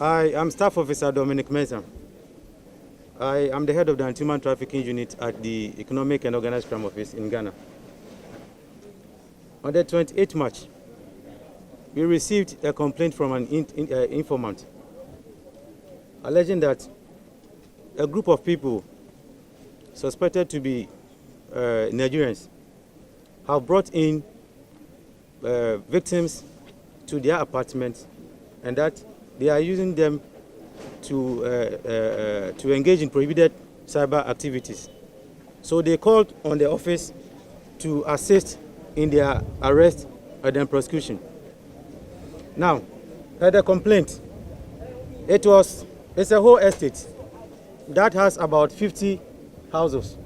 I am Staff Officer Dominic Mensah. I am the head of the Anti-Human Trafficking Unit at the Economic and Organized Crime Office in Ghana. On the 28th March, we received a complaint from an informant alleging that a group of people suspected to be Nigerians have brought in victims to their apartments and that they are using them to engage in prohibited cyber activities. So they called on the office to assist in their arrest and then prosecution. Now, the complaint, it's a whole estate that has about 50 houses.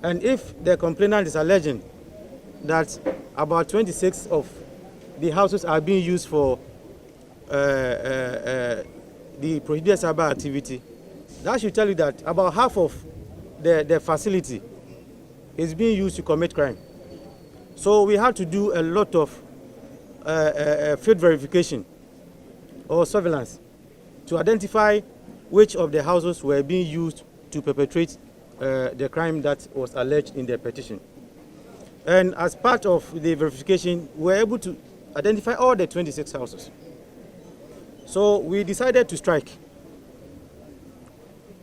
And if the complainant is alleging that about 26 of the houses are being used for the prohibited cyber activity, that should tell you that about half of the facility is being used to commit crime. So we had to do a lot of field verification or surveillance to identify which of the houses were being used to perpetrate the crime that was alleged in the petition. And as part of the verification, we were able to identify all the 26 houses. So we decided to strike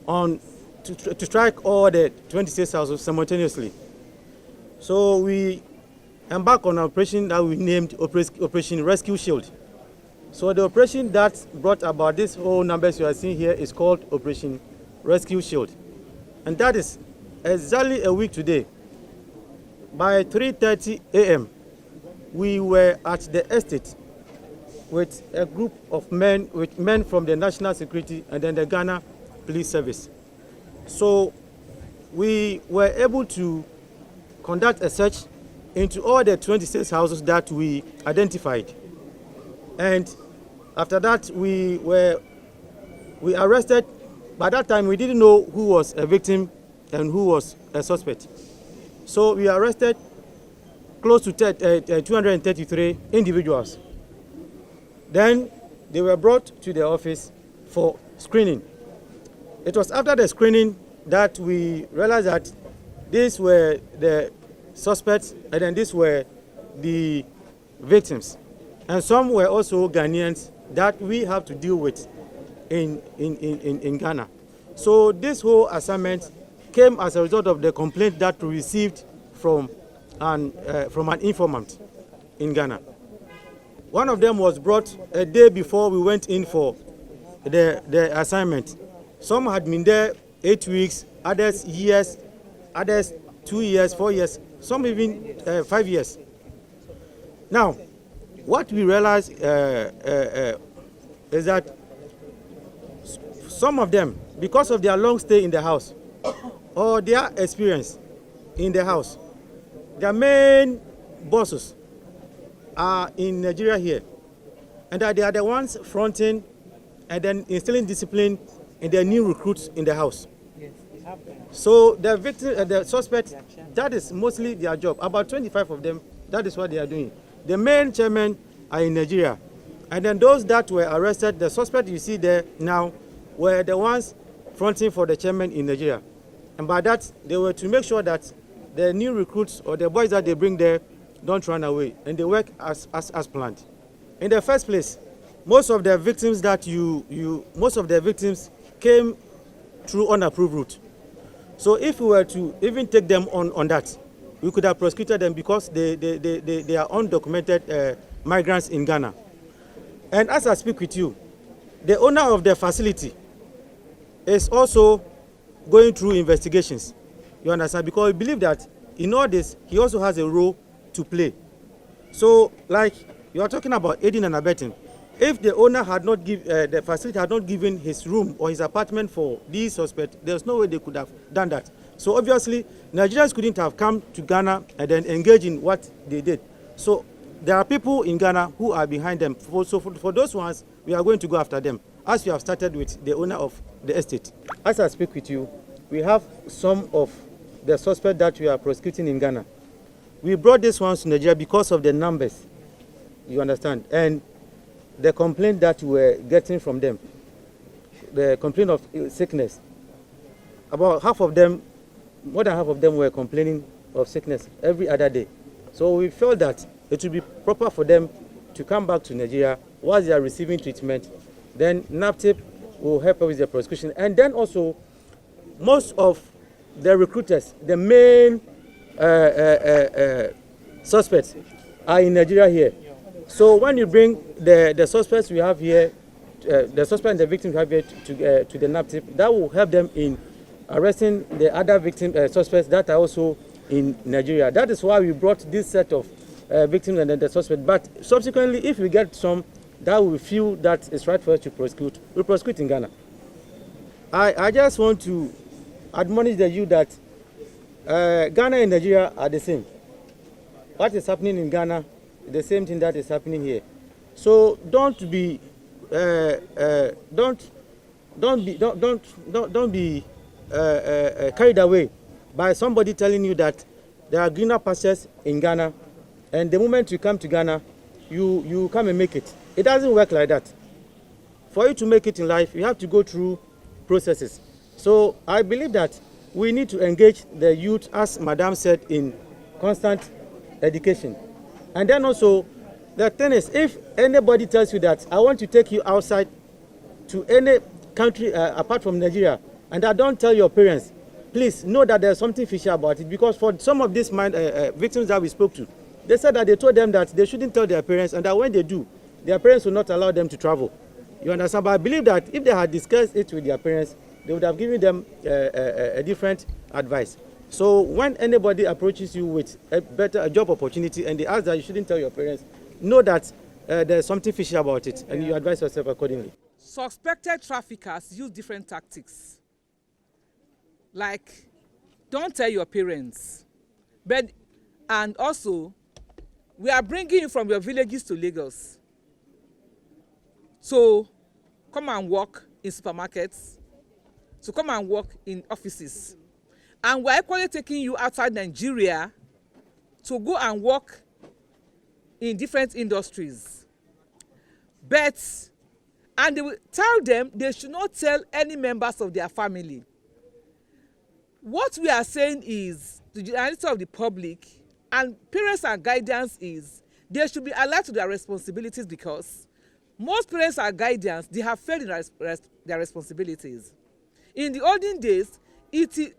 to strike all the 26 houses simultaneously. So we embarked on an operation that we named Operation Rescue Shield. So the operation that brought about this whole numbers you are seeing here is called Operation Rescue Shield. And that is exactly a week today. By 3:30 a.m., we were at the estate with a group of men, from the National Security and then the Ghana Police Service. So we were able to conduct a search into all the 26 houses that we identified. And after that, we arrested. By that time, we didn't know who was a victim and who was a suspect. So we arrested close to 233 individuals. Then they were brought to the office for screening. It was after the screening that we realized that these were the suspects and then these were the victims. And some were also Ghanaians that we have to deal with in Ghana. So this whole assignment came as a result of the complaint that we received from an informant in Ghana. One of them was brought a day before we went in for the assignment. Some had been there 8 weeks, others years, others 2 years, 4 years, some even 5 years. Now, what we realized is that some of them, because of their long stay in the house or their experience in the house, their main bosses are in Nigeria here, and that they are the ones fronting and then instilling discipline in their new recruits in the house. Yes, so the victim, the suspect, that is mostly their job. About 25 of them, that is what they are doing. The main chairmen are in Nigeria, and then those that were arrested, the suspect you see there now, were the ones fronting for the chairman in Nigeria. And by that, they were to make sure that the new recruits or the boys that they bring there don't run away, and they work as planned. In the first place, most of the victims came through unapproved route. So if we were to even take them on that, we could have prosecuted them because they are undocumented migrants in Ghana. And as I speak with you, the owner of the facility is also going through investigations. You understand? Because we believe that in all this, he also has a role to play. So, like you are talking about aiding and abetting, if the owner had not the facility had not given his room or his apartment for these suspects, there's no way they could have done that. So obviously, Nigerians couldn't have come to Ghana and then engage in what they did. So there are people in Ghana who are behind them. So for those ones, we are going to go after them, as we have started with the owner of the estate. As I speak with you, we have some of the suspects that we are prosecuting in Ghana. We brought these ones to Nigeria because of the numbers, you understand. And the complaint that we were getting from them, the complaint of sickness, about half of them, more than half of them were complaining of sickness every other day. So we felt that it would be proper for them to come back to Nigeria whilst they are receiving treatment. Then NAPTIP will help with the prosecution. And then also, most of the recruiters, the main suspects are in Nigeria here. So when you bring the suspects we have here, the suspect and the victims we have here to the NAPTIP, that will help them in arresting the other victim suspects that are also in Nigeria. That is why we brought this set of victims and then the suspect. But subsequently, if we get some that we feel that it's right for us to prosecute, we'll prosecute in Ghana. I just want to admonish the youth that Ghana and Nigeria are the same. What is happening in Ghana is the same thing that is happening here. So don't be carried away by somebody telling you that there are greener pastures in Ghana, and the moment you come to Ghana, you come and make it. It doesn't work like that. For you to make it in life, you have to go through processes. So I believe that we need to engage the youth, as Madam said, in constant education. And then also, the thing is, if anybody tells you that I want to take you outside to any country apart from Nigeria, and I don't tell your parents, please know that there's something fishy about it, because for some of these victims that we spoke to, they said that they told them that they shouldn't tell their parents, and that when they do, their parents will not allow them to travel. You understand? But I believe that if they had discussed it with their parents, they would have given them a different advice. So when anybody approaches you with a job opportunity and they ask that you shouldn't tell your parents, know that there's something fishy about it, and you advise yourself accordingly. Suspected traffickers use different tactics. Like, don't tell your parents. And also, we are bringing you from your villages to Lagos. So come and work in supermarkets. So come and work in offices. And we're equally taking you outside Nigeria to go and work in different industries. And they will tell them they should not tell any members of their family. What we are saying is, to the generality of the public and parents and guardians, is they should be alert to their responsibilities, because most parents and guardians, they have failed in their responsibilities. In the olden days, it is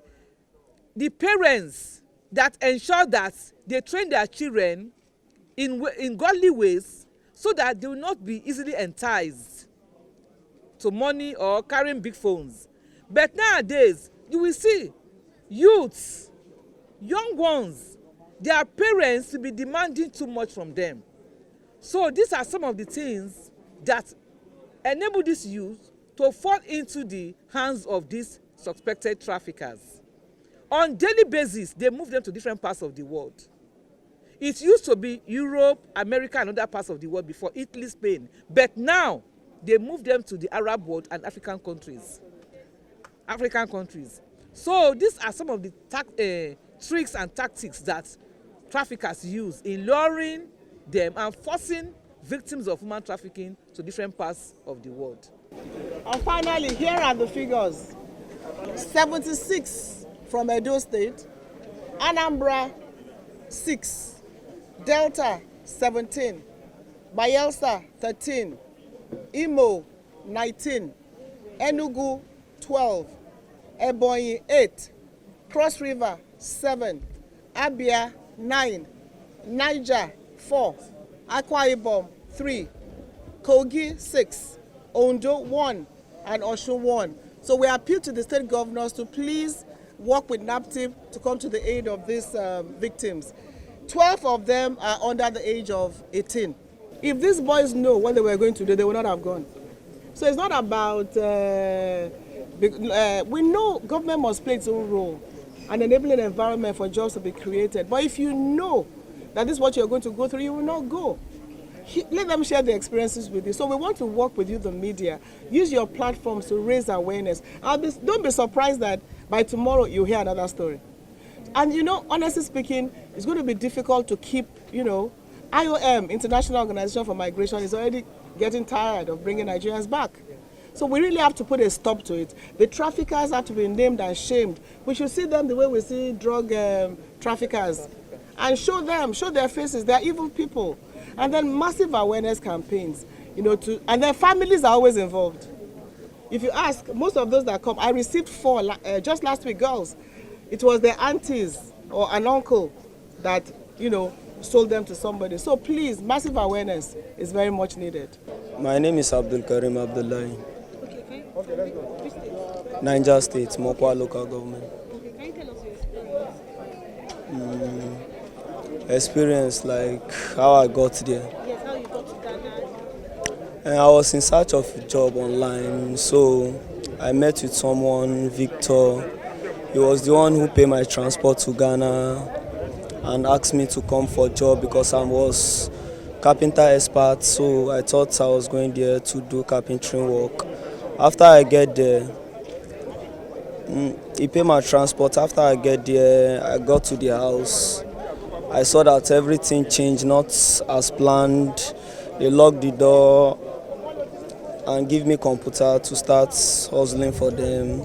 the parents that ensure that they train their children in godly ways, so that they will not be easily enticed to money or carrying big phones. But nowadays, you will see youths, young ones, their parents will be demanding too much from them. So these are some of the things that enable these youth to fall into the hands of these suspected traffickers. On daily basis, they move them to different parts of the world. It used to be Europe, America, and other parts of the world before, Italy, Spain. But now, they move them to the Arab world and African countries. So these are some of the tricks and tactics that traffickers use in luring them and forcing victims of human trafficking to different parts of the world. And finally, here are the figures. 76 from Edo State, Anambra 6, Delta 17, Bayelsa 13, Imo 19, Enugu 12, Ebonyi 8, Cross River 7, Abia 9, Niger 4, Akwa Ibom 3, Kogi 6, Ondo 1, and Osun 1. So we appeal to the state governors to please work with NAPTIP to come to the aid of these victims. 12 of them are under the age of 18. If these boys know what they were going to do, they would not have gone. So it's not about, we know government must play its own role and enable an environment for jobs to be created. But if you know that this is what you're going to go through, you will not go. Let them share their experiences with you. So we want to work with you, the media. Use your platforms to raise awareness. Don't be surprised that by tomorrow you hear another story. And honestly speaking, it's going to be difficult to keep, IOM, International Organization for Migration, is already getting tired of bringing Nigerians back. So we really have to put a stop to it. The traffickers have to be named and shamed. We should see them the way we see drug traffickers and show their faces. They're evil people. And then massive awareness campaigns, and then families are always involved. If you ask, most of those that come, I received 4 just last week, girls. It was their aunties or an uncle that, sold them to somebody. So please, massive awareness is very much needed. My name is Abdul Karim Abdullahi. Okay, which state? Niger State, Mokwa local government. Okay, can you tell us your experience? Experience like how I got there. Yes, how you got to Ghana? And I was in search of a job online, so I met with someone, Victor. He was the one who paid my transport to Ghana and asked me to come for a job because I was carpenter expert, so I thought I was going there to do carpentering work. After I get there, he paid my transport. After I get there, I got to the house. I saw that everything changed, not as planned. They locked the door and give me computer to start hustling for them.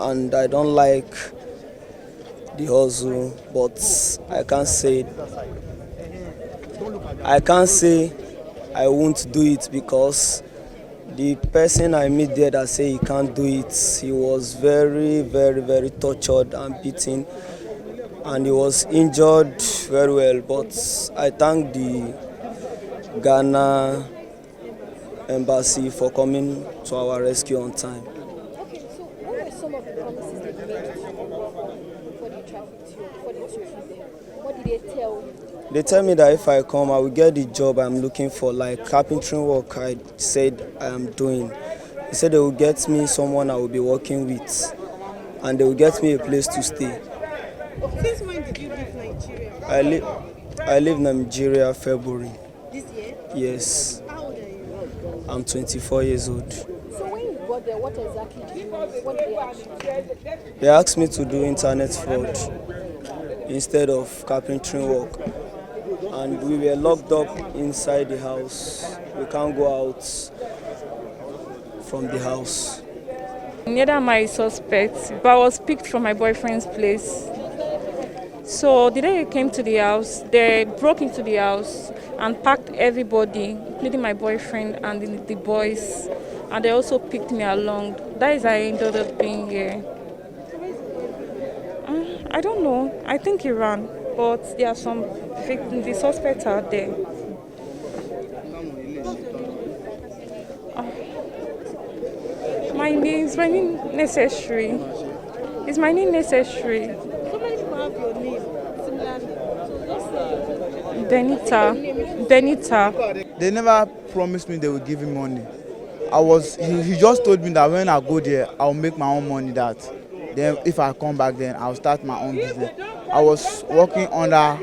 And I don't like the hustle, but I can't say I won't do it because the person I meet there that say he can't do it, he was very, very, very tortured and beaten, and he was injured very well. But I thank the Ghana embassy for coming to our rescue on time. Okay, so what were some of the promises they made to you before they trafficked you, before they took you there? What did they tell you? They tell me that if I come, I will get the job I'm looking for, like carpentering work I said I am doing. They said they will get me someone I will be working with, and they will get me a place to stay. Since when did you leave Nigeria? I leave Nigeria February. This year? Yes, How old are you? I'm 24 years old. So when you got there, what exactly did you do? What did they ask you? They asked me to do internet fraud instead of carpentering work. And we were locked up inside the house. We can't go out from the house. Neither am I suspect, but I was picked from my boyfriend's place. So the day they came to the house, they broke into the house and packed everybody, including my boyfriend and the boys. And they also picked me along. That is how I ended up being here. I don't know. I think Iran, but there are some victims, the suspects are there. My name necessary. Is my name necessary? So many people have your name, similar name. So just say Benita. They never promised me they would give me money. He just told me that when I go there, I'll make my own money. That then if I come back, then I'll start my own business. I was working under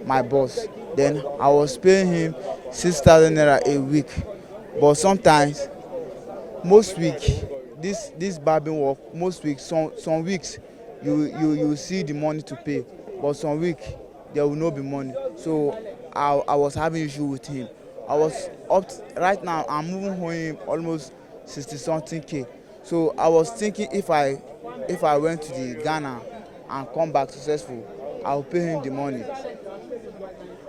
my boss. Then I was paying him 6,000 naira a week. But sometimes, most week, this barbing work, most weeks, some weeks, you see the money to pay. But some week, there will not be money. So I was having issue with him. I was right now, I'm moving home almost 60-something K. So I was thinking if I went to the Ghana and come back successful, I'll pay him the money.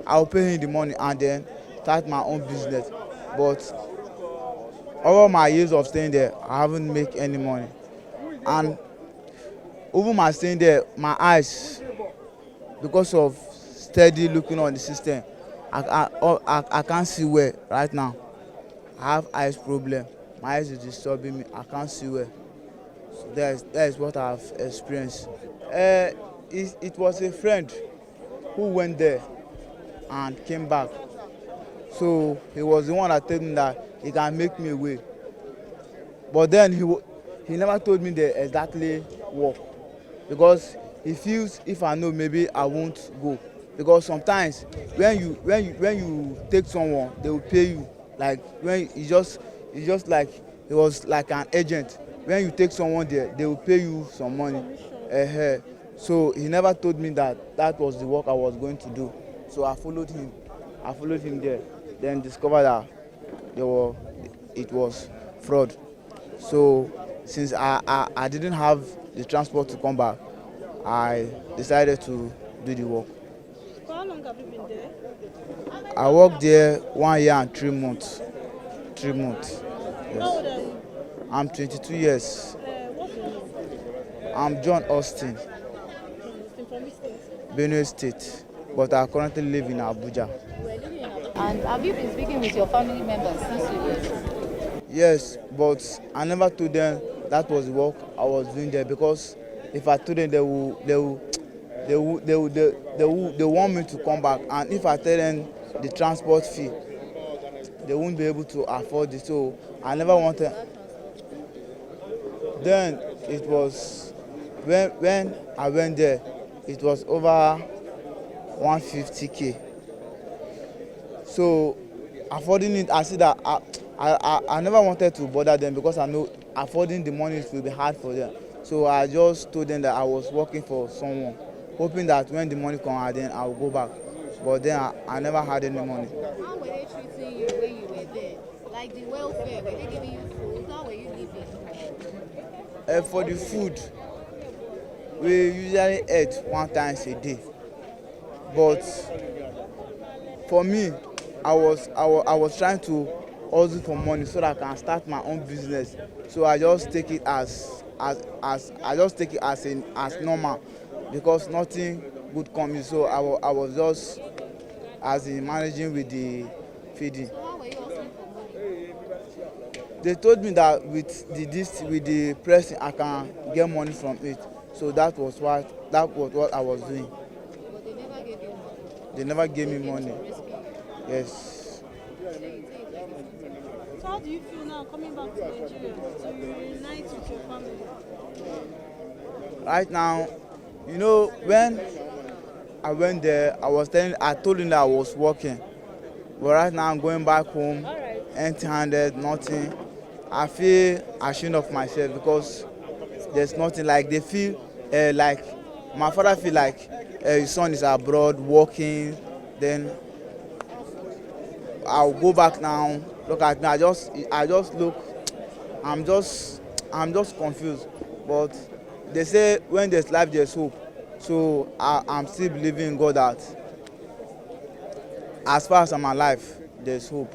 And then start my own business. But over my years of staying there, I haven't made any money. And over my staying there, my eyes, because of steady looking on the system, I can't see well right now. I have eyes problem. My eyes is disturbing me. I can't see well. So that is what I've experienced. It was a friend who went there and came back. So he was the one that told me that he can make me away. But then he never told me the exactly work, because he feels if I know, maybe I won't go. Because sometimes when you take someone, they will pay you. Like when it's just like he was like an agent. When you take someone there, they will pay you some money. So he never told me that was the work I was going to do. So I followed him. I followed him there. Then discovered that it was fraud. So since I didn't have the transport to come back, I decided to do the work. For how long have you been there? I worked there 1 year and 3 months. 3 months. How old are you? I'm 22 years. What's your name? I'm John Austin, From which state? Benue State, but I currently live in Abuja. And have you been speaking with your family members since you left? Yes, but I never told them that was the work I was doing there, because if I told them, they want me to come back, and if I tell them the transport fee, they won't be able to afford it. So I never wanted. Then it was when I went there, it was over 150K. So affording it, I see that I never wanted to bother them, because I know affording the money will be hard for them. So I just told them that I was working for someone, hoping that when the money comes, then I will go back. But then I never had any money. How were they treating you when you were there? Like the welfare, were they giving you food? How were you living? For the food, we usually eat 1 time a day. But for me, I was trying to hustle for money so that I can start my own business. So I just take it as normal, because nothing good coming. So I was just as in managing with the feeding. So how were you hustling for money? They told me that with the pressing I can get money from it. So that was what I was doing. But they never gave you money. They never gave me money. Rescue you. Yes. So how do you feel now coming back to Nigeria to reunite with your family? Right now, you know, when I went there, I told him that I was working. But right now I'm going back home, empty-handed, nothing. I feel ashamed of myself, because there's nothing. Like they feel like my father feel like his son is abroad working. Then I'll go back now. Look at me. I just look. I'm just confused. But they say when there's life, there's hope. So I'm still believing in God that as far as I'm alive, there's hope.